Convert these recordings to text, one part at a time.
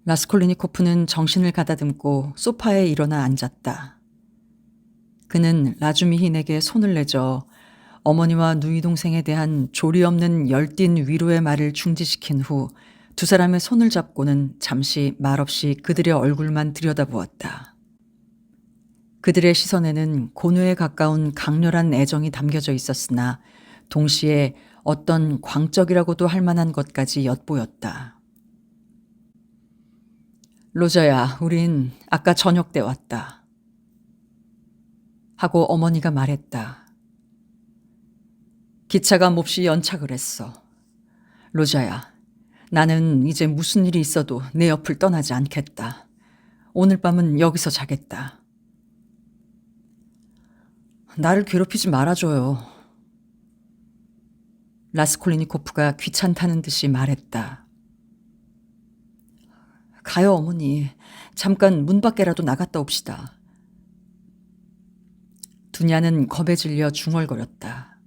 라스콜리니코프는 정신을 가다듬고 소파에 일어나 앉았다. 그는 라주미힌에게 손을 내줘 어머니와 누이 동생에 대한 조리 없는 열띤 위로의 말을 중지시킨 후 두 사람의 손을 잡고는 잠시 말없이 그들의 얼굴만 들여다보았다. 그들의 시선에는 고뇌에 가까운 강렬한 애정이 담겨져 있었으나 동시에 어떤 광적이라고도 할 만한 것까지 엿보였다. 로저야, 우린 아까 저녁 때 왔다. 하고 어머니가 말했다. 기차가 몹시 연착을 했어. 로저야, 나는 이제 무슨 일이 있어도 내 옆을 떠나지 않겠다. 오늘 밤은 여기서 자겠다. 나를 괴롭히지 말아줘요. 라스콜리니코프가 귀찮다는 듯이 말했다. 가요, 어머니. 잠깐 문 밖에라도 나갔다 옵시다. 두냐는 겁에 질려 중얼거렸다.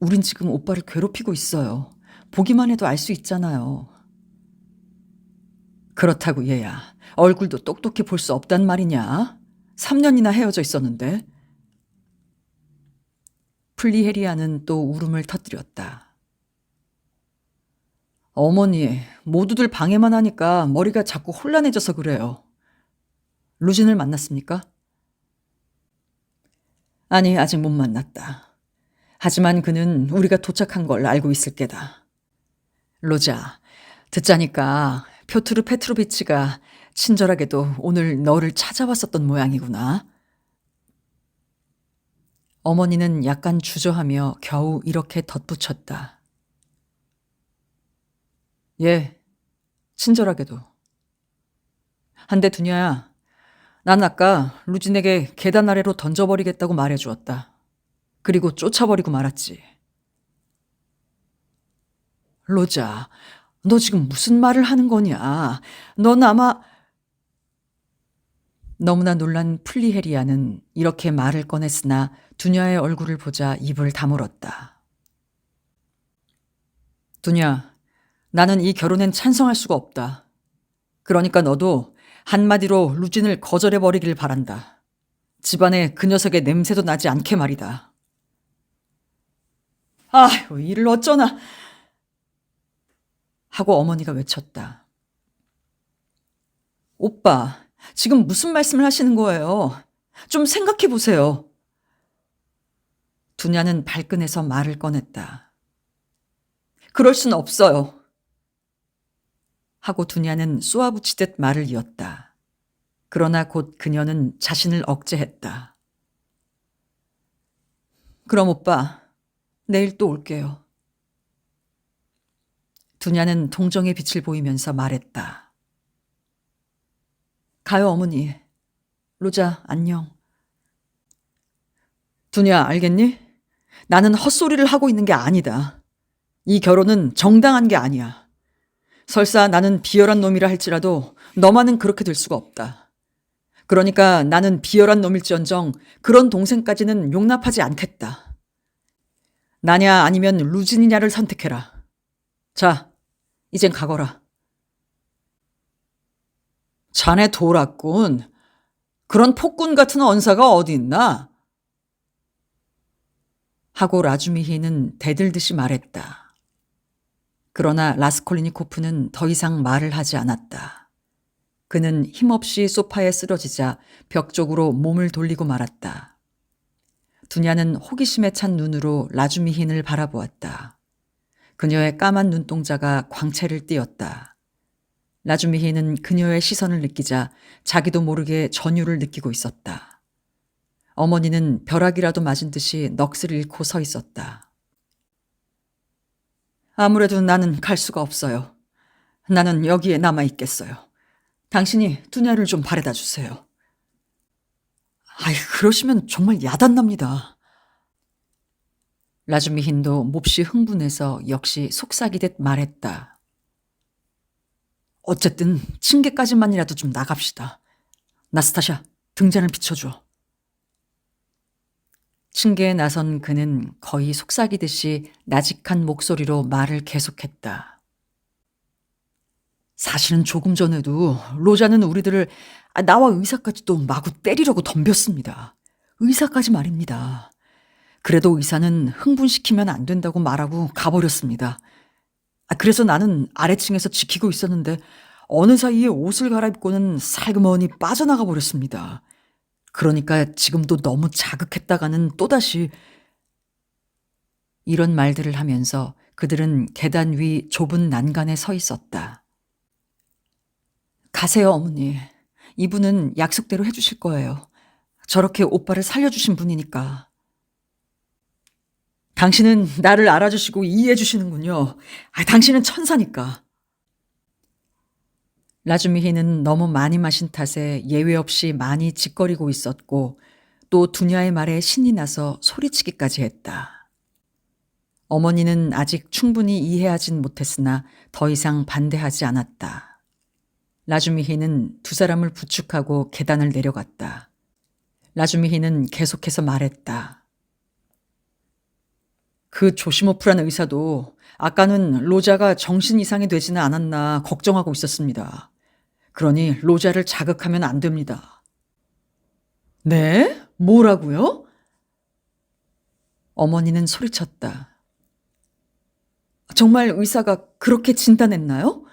우린 지금 오빠를 괴롭히고 있어요. 보기만 해도 알 수 있잖아요. 그렇다고 얘야. 얼굴도 똑똑히 볼 수 없단 말이냐? 3년이나 헤어져 있었는데. 플리헤리아는 또 울음을 터뜨렸다. 어머니, 모두들 방해만 하니까 머리가 자꾸 혼란해져서 그래요. 루진을 만났습니까? 아니, 아직 못 만났다. 하지만 그는 우리가 도착한 걸 알고 있을 게다. 로자, 듣자니까 표트르 페트로비치가 친절하게도 오늘 너를 찾아왔었던 모양이구나. 어머니는 약간 주저하며 겨우 이렇게 덧붙였다. 예, 친절하게도. 한데 두냐야, 난 아까 루진에게 계단 아래로 던져버리겠다고 말해주었다. 그리고 쫓아버리고 말았지. 로자, 너 지금 무슨 말을 하는 거냐? 넌 아마... 너무나 놀란 플리헤리아는 이렇게 말을 꺼냈으나 두냐의 얼굴을 보자 입을 다물었다. 두냐, 나는 이 결혼엔 찬성할 수가 없다. 그러니까 너도 한마디로 루진을 거절해버리길 바란다. 집안에 그 녀석의 냄새도 나지 않게 말이다. 아휴, 이를 어쩌나... 하고 어머니가 외쳤다. 오빠, 지금 무슨 말씀을 하시는 거예요? 좀 생각해 보세요. 두냐는 발끈해서 말을 꺼냈다. 그럴 순 없어요. 하고 두냐는 쏘아붙이듯 말을 이었다. 그러나 곧 그녀는 자신을 억제했다. 그럼 오빠, 내일 또 올게요. 두냐는 동정의 빛을 보이면서 말했다. 가요, 어머니. 로자, 안녕. 두냐, 알겠니? 나는 헛소리를 하고 있는 게 아니다. 이 결혼은 정당한 게 아니야. 설사 나는 비열한 놈이라 할지라도 너만은 그렇게 될 수가 없다. 그러니까 나는 비열한 놈일지언정 그런 동생까지는 용납하지 않겠다. 나냐 아니면 루진이냐를 선택해라. 자, 이젠 가거라. 자네 돌았군. 그런 폭군 같은 언사가 어디 있나? 하고 라주미히는 대들듯이 말했다. 그러나 라스콜리니코프는 더 이상 말을 하지 않았다. 그는 힘없이 소파에 쓰러지자 벽 쪽으로 몸을 돌리고 말았다. 두냐는 호기심에 찬 눈으로 라주미힌을 바라보았다. 그녀의 까만 눈동자가 광채를 띠었다. 라주미힌은 그녀의 시선을 느끼자 자기도 모르게 전율을 느끼고 있었다. 어머니는 벼락이라도 맞은 듯이 넋을 잃고 서 있었다. 아무래도 나는 갈 수가 없어요. 나는 여기에 남아있겠어요. 당신이 두냐를 좀 바래다 주세요. 아이, 그러시면 정말 야단납니다. 라주미힌도 몹시 흥분해서 역시 속삭이듯 말했다. 어쨌든 층계까지만이라도 좀 나갑시다. 나스타샤, 등잔을 비춰줘. 층계에 나선 그는 거의 속삭이듯이 나직한 목소리로 말을 계속했다. 사실은 조금 전에도 로자는 우리들을 나와 의사까지도 마구 때리려고 덤볐습니다. 의사까지 말입니다. 그래도 의사는 흥분시키면 안 된다고 말하고 가버렸습니다. 그래서 나는 아래층에서 지키고 있었는데 어느 사이에 옷을 갈아입고는 살그머니 빠져나가 버렸습니다. 그러니까 지금도 너무 자극했다가는 또다시. 이런 말들을 하면서 그들은 계단 위 좁은 난간에 서 있었다. 가세요, 어머니. 이분은 약속대로 해주실 거예요. 저렇게 오빠를 살려주신 분이니까. 당신은 나를 알아주시고 이해해 주시는군요. 당신은 천사니까. 라주미히는 너무 많이 마신 탓에 예외 없이 많이 짓거리고 있었고 또 두냐의 말에 신이 나서 소리치기까지 했다. 어머니는 아직 충분히 이해하진 못했으나 더 이상 반대하지 않았다. 라주미히는 두 사람을 부축하고 계단을 내려갔다. 라주미히는 계속해서 말했다. 그 조시모프라는 의사도 아까는 로자가 정신 이상이 되지는 않았나 걱정하고 있었습니다. 그러니 로자를 자극하면 안 됩니다. 네? 뭐라고요? 어머니는 소리쳤다. 정말 의사가 그렇게 진단했나요?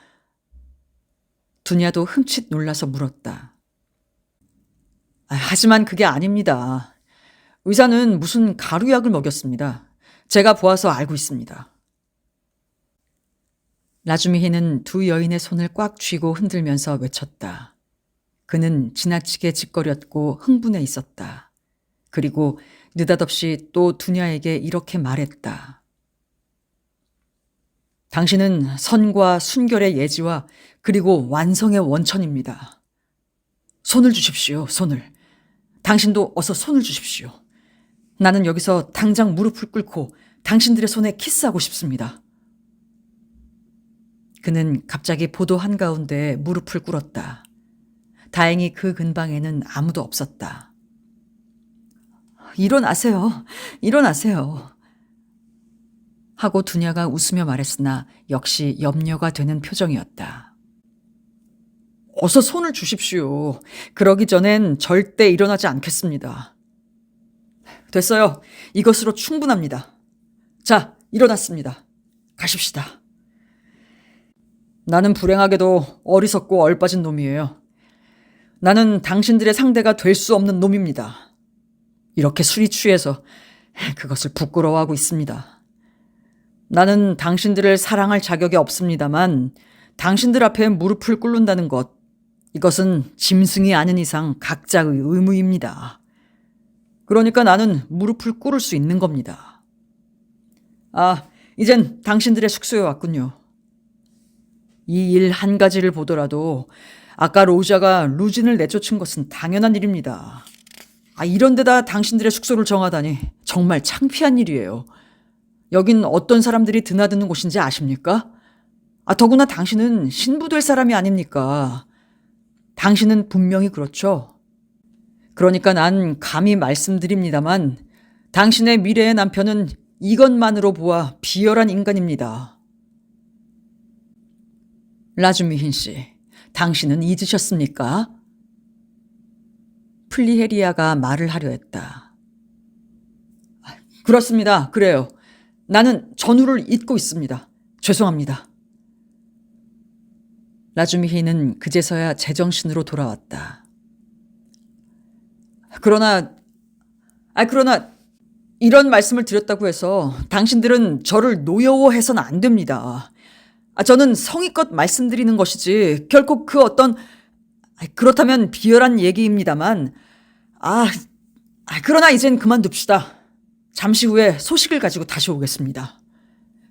두냐도 흠칫 놀라서 물었다. 하지만 그게 아닙니다. 의사는 무슨 가루약을 먹였습니다. 제가 보아서 알고 있습니다. 라주미히는 두 여인의 손을 꽉 쥐고 흔들면서 외쳤다. 그는 지나치게 짓거렸고 흥분해 있었다. 그리고 느닷없이 또 두냐에게 이렇게 말했다. 당신은 선과 순결의 예지와 그리고 완성의 원천입니다. 손을 주십시오, 손을. 당신도 어서 손을 주십시오. 나는 여기서 당장 무릎을 꿇고 당신들의 손에 키스하고 싶습니다. 그는 갑자기 보도 한가운데 무릎을 꿇었다. 다행히 그 근방에는 아무도 없었다. 일어나세요. 일어나세요. 하고 두냐가 웃으며 말했으나 역시 염려가 되는 표정이었다. 어서 손을 주십시오. 그러기 전엔 절대 일어나지 않겠습니다. 됐어요. 이것으로 충분합니다. 자, 일어났습니다. 가십시다. 나는 불행하게도 어리석고 얼빠진 놈이에요. 나는 당신들의 상대가 될 수 없는 놈입니다. 이렇게 술이 취해서 그것을 부끄러워하고 있습니다. 나는 당신들을 사랑할 자격이 없습니다만 당신들 앞에 무릎을 꿇는다는 것, 이것은 짐승이 아닌 이상 각자의 의무입니다. 그러니까 나는 무릎을 꿇을 수 있는 겁니다. 이젠 당신들의 숙소에 왔군요. 이 일 한 가지를 보더라도 아까 로자가 루진을 내쫓은 것은 당연한 일입니다. 이런 데다 당신들의 숙소를 정하다니 정말 창피한 일이에요. 여긴 어떤 사람들이 드나드는 곳인지 아십니까? 더구나 당신은 신부될 사람이 아닙니까? 당신은 분명히 그렇죠. 그러니까 난 감히 말씀드립니다만 당신의 미래의 남편은 이것만으로 보아 비열한 인간입니다. 라주미힌 씨, 당신은 잊으셨습니까? 플리헤리아가 말을 하려 했다. 그렇습니다. 그래요. 나는 전우를 잊고 있습니다. 죄송합니다. 라주미히는 그제서야 제정신으로 돌아왔다. 그러나 이런 말씀을 드렸다고 해서 당신들은 저를 노여워해서는 안 됩니다. 저는 성의껏 말씀드리는 것이지 결코 그 어떤 그렇다면 비열한 얘기입니다만 그러나 이젠 그만둡시다. 잠시 후에 소식을 가지고 다시 오겠습니다.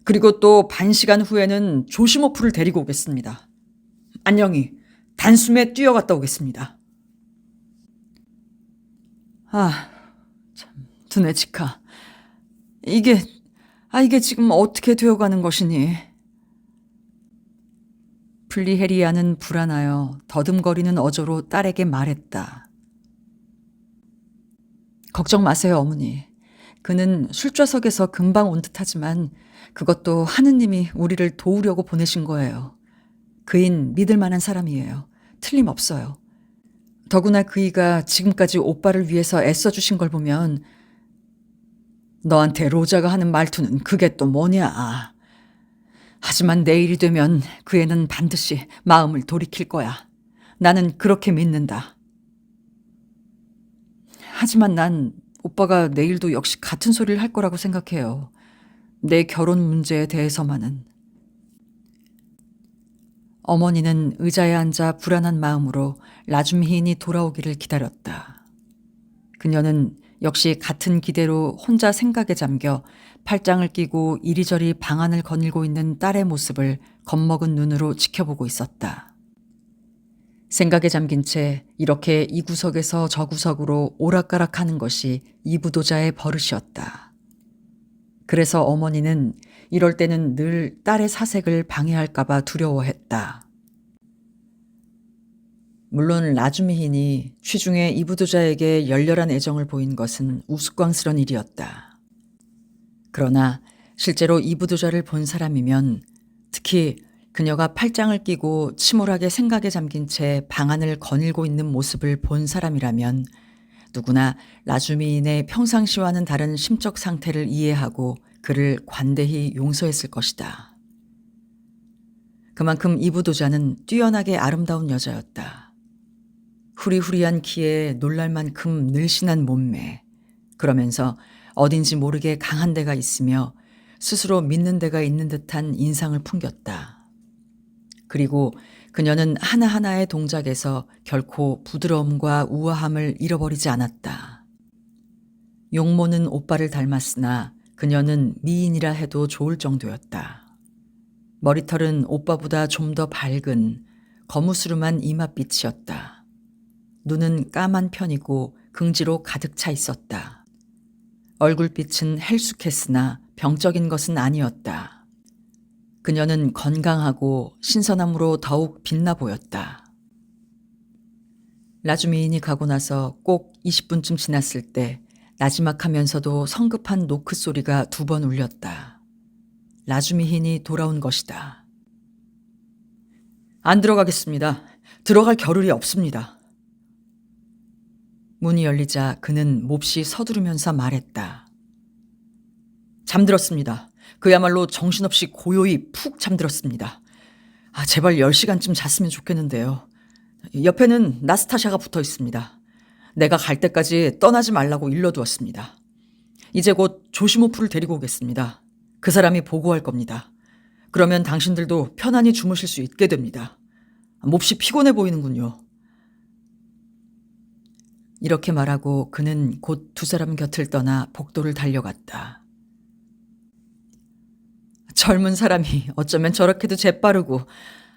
그리고 또 반시간 후에는 조시모프를 데리고 오겠습니다. 안녕히 단숨에 뛰어갔다 오겠습니다. 참, 두뇌치카. 이게 지금 어떻게 되어가는 것이니? 플리헤리아는 불안하여 더듬거리는 어조로 딸에게 말했다. 걱정 마세요, 어머니. 그는 술좌석에서 금방 온 듯하지만 그것도 하느님이 우리를 도우려고 보내신 거예요. 그인 믿을 만한 사람이에요. 틀림없어요. 더구나 그이가 지금까지 오빠를 위해서 애써주신 걸 보면 너한테 로자가 하는 말투는 그게 또 뭐냐. 하지만 내일이 되면 그 애는 반드시 마음을 돌이킬 거야. 나는 그렇게 믿는다. 하지만 난 오빠가 내일도 역시 같은 소리를 할 거라고 생각해요. 내 결혼 문제에 대해서만은. 어머니는 의자에 앉아 불안한 마음으로 라주미힌이 돌아오기를 기다렸다. 그녀는 역시 같은 기대로 혼자 생각에 잠겨 팔짱을 끼고 이리저리 방안을 거닐고 있는 딸의 모습을 겁먹은 눈으로 지켜보고 있었다. 생각에 잠긴 채 이렇게 이 구석에서 저 구석으로 오락가락하는 것이 이부도자의 버릇이었다. 그래서 어머니는 이럴 때는 늘 딸의 사색을 방해할까봐 두려워했다. 물론 라주미힌이 취중에 이부도자에게 열렬한 애정을 보인 것은 우스꽝스런 일이었다. 그러나 실제로 이부도자를 본 사람이면, 특히 그녀가 팔짱을 끼고 침울하게 생각에 잠긴 채 방안을 거닐고 있는 모습을 본 사람이라면 누구나 라주미힌의 평상시와는 다른 심적 상태를 이해하고 그를 관대히 용서했을 것이다. 그만큼 이부도자는 뛰어나게 아름다운 여자였다. 후리후리한 키에 놀랄 만큼 늘씬한 몸매, 그러면서 어딘지 모르게 강한 데가 있으며 스스로 믿는 데가 있는 듯한 인상을 풍겼다. 그리고 그녀는 하나하나의 동작에서 결코 부드러움과 우아함을 잃어버리지 않았다. 용모는 오빠를 닮았으나 그녀는 미인이라 해도 좋을 정도였다. 머리털은 오빠보다 좀 더 밝은 거무스름한 이맛빛이었다. 눈은 까만 편이고 긍지로 가득 차 있었다. 얼굴빛은 헬쑥했으나 병적인 것은 아니었다. 그녀는 건강하고 신선함으로 더욱 빛나 보였다. 라주미힌이 가고 나서 꼭 20분쯤 지났을 때 나지막하면서도 성급한 노크 소리가 2번 울렸다. 라주미힌이 돌아온 것이다. 안 들어가겠습니다. 들어갈 겨를이 없습니다. 문이 열리자 그는 몹시 서두르면서 말했다. 잠들었습니다. 그야말로 정신없이 고요히 푹 잠들었습니다. 제발 10시간쯤 잤으면 좋겠는데요. 옆에는 나스타샤가 붙어 있습니다. 내가 갈 때까지 떠나지 말라고 일러두었습니다. 이제 곧 조시모프를 데리고 오겠습니다. 그 사람이 보고할 겁니다. 그러면 당신들도 편안히 주무실 수 있게 됩니다. 몹시 피곤해 보이는군요. 이렇게 말하고 그는 곧 2사람 곁을 떠나 복도를 달려갔다. 젊은 사람이 어쩌면 저렇게도 재빠르고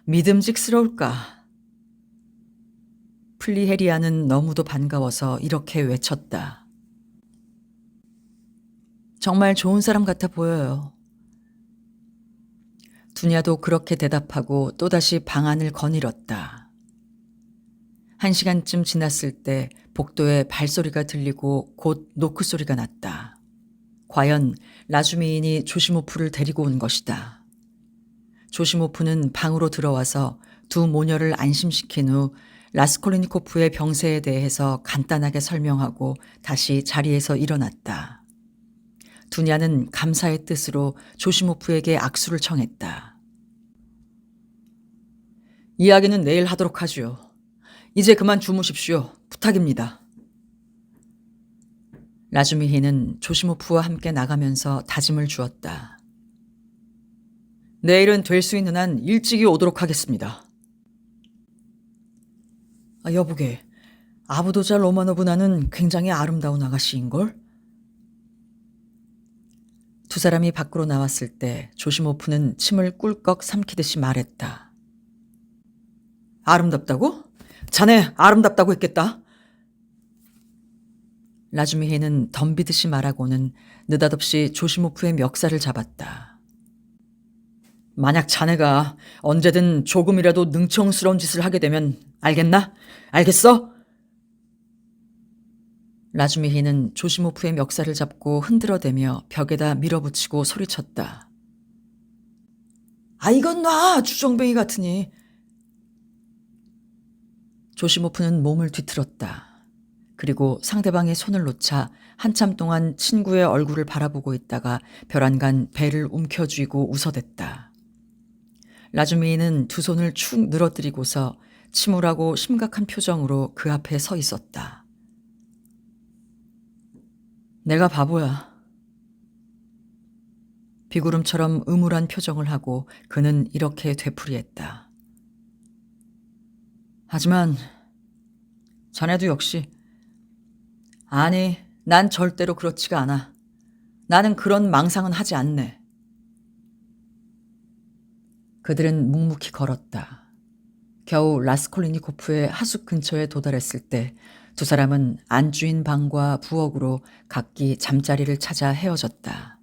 믿음직스러울까. 플리헤리아는 너무도 반가워서 이렇게 외쳤다. 정말 좋은 사람 같아 보여요. 두냐도 그렇게 대답하고 또다시 방안을 거닐었다. 1시간쯤 지났을 때 복도에 발소리가 들리고 곧 노크 소리가 났다. 과연 라주미힌이 조시모프를 데리고 온 것이다. 조시모프는 방으로 들어와서 2 모녀를 안심시킨 후 라스콜리니코프의 병세에 대해서 간단하게 설명하고 다시 자리에서 일어났다. 두냐는 감사의 뜻으로 조시모프에게 악수를 청했다. 이야기는 내일 하도록 하지요. 이제 그만 주무십시오. 부탁입니다. 라주미힌은 조시모프와 함께 나가면서 다짐을 주었다. 내일은 될 수 있는 한 일찍이 오도록 하겠습니다. 여보게, 아부도자 로마노브나는 굉장히 아름다운 아가씨인걸? 2사람이 밖으로 나왔을 때 조시모프는 침을 꿀꺽 삼키듯이 말했다. 아름답다고? 자네 아름답다고 했겠다. 라주미힌은 덤비듯이 말하고는 느닷없이 조시모프의 멱살을 잡았다. 만약 자네가 언제든 조금이라도 능청스러운 짓을 하게 되면 알겠나? 알겠어? 라주미힌은 조시모프의 멱살을 잡고 흔들어대며 벽에다 밀어붙이고 소리쳤다. 이건 놔, 주정뱅이 같으니. 조시모프는 몸을 뒤틀었다. 그리고 상대방의 손을 놓자 한참 동안 친구의 얼굴을 바라보고 있다가 벼란간 배를 움켜쥐고 웃어댔다. 라즈미히는 두 손을 축 늘어뜨리고서 침울하고 심각한 표정으로 그 앞에 서 있었다. 내가 바보야. 비구름처럼 음울한 표정을 하고 그는 이렇게 되풀이했다. 하지만 자네도 역시. 아니, 난 절대로 그렇지가 않아. 나는 그런 망상은 하지 않네. 그들은 묵묵히 걸었다. 겨우 라스콜리니코프의 하숙 근처에 도달했을 때 두 사람은 안주인 방과 부엌으로 각기 잠자리를 찾아 헤어졌다.